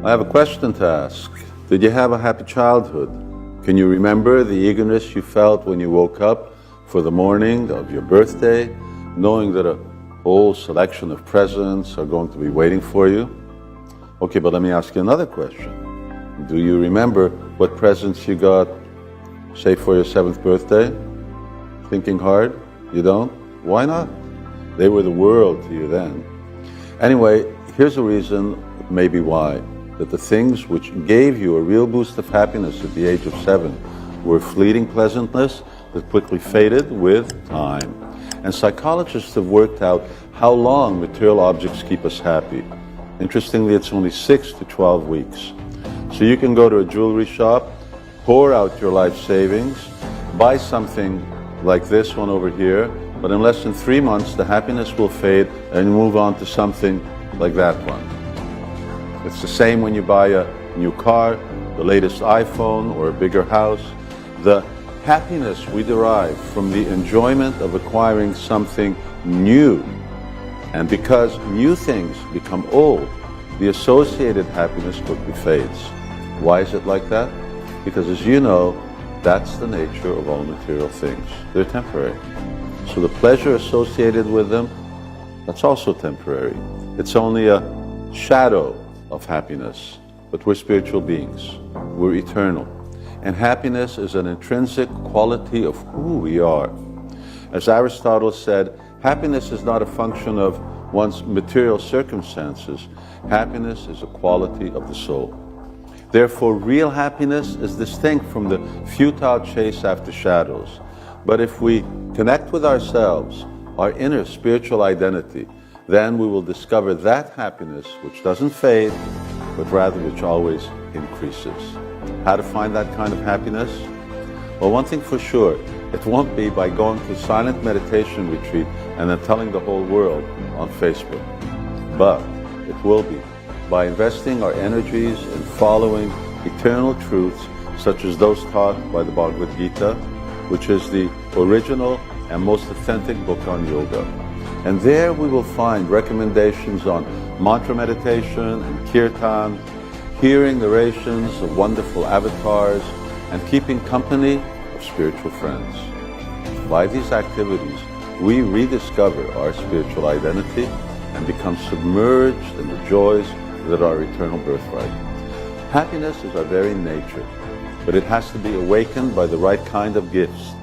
I have a question to ask. Did you have a happy childhood? Can you remember the eagerness you felt when you woke up for the morning of your birthday, knowing that a whole selection of presents are going to be waiting for you? Okay, but let me ask you another question. Do you remember what presents you got, say, for your 7th birthday? Thinking hard? You don't? Why not? They were the world to you then. Anyway, here's a reason, maybe why, that the things which gave you a real boost of happiness at the age of 7 were fleeting pleasantness that quickly faded with time. And psychologists have worked out how long material objects keep us happy. Interestingly, it's only 6 to 12 weeks. So you can go to a jewelry shop, pour out your life savings, buy something like this one over here, but in less than 3 months the happiness will fade and you move on to something like that one. It's the same when you buy a new car, the latest iPhone, or a bigger house. The happiness we derive from the enjoyment of acquiring something new. And because new things become old, the associated happiness quickly fades. Why is it like that? Because as you know, that's the nature of all material things. They're temporary. So the pleasure associated with them, that's also temporary. It's only a shadow of happiness. But we're spiritual beings. We're eternal. And happiness is an intrinsic quality of who we are. As Aristotle said, happiness is not a function of one's material circumstances. Happiness is a quality of the soul. Therefore, real happiness is distinct from the futile chase after shadows. But if we connect with ourselves, our inner spiritual identity, then we will discover that happiness which doesn't fade, but rather which always increases. How to find that kind of happiness? Well, one thing for sure, it won't be by going to a silent meditation retreat and then telling the whole world on Facebook. But it will be by investing our energies in following eternal truths such as those taught by the Bhagavad Gita, which is the original and most authentic book on yoga. And there we will find recommendations on mantra meditation and kirtan, hearing narrations of wonderful avatars, and keeping company of spiritual friends. By these activities, we rediscover our spiritual identity and become submerged in the joys that are our eternal birthright. Happiness is our very nature, but it has to be awakened by the right kind of gifts,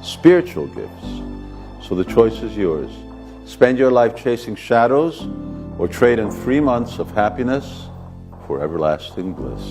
spiritual gifts. So the choice is yours. Spend your life chasing shadows or trade in 3 months of happiness for everlasting bliss.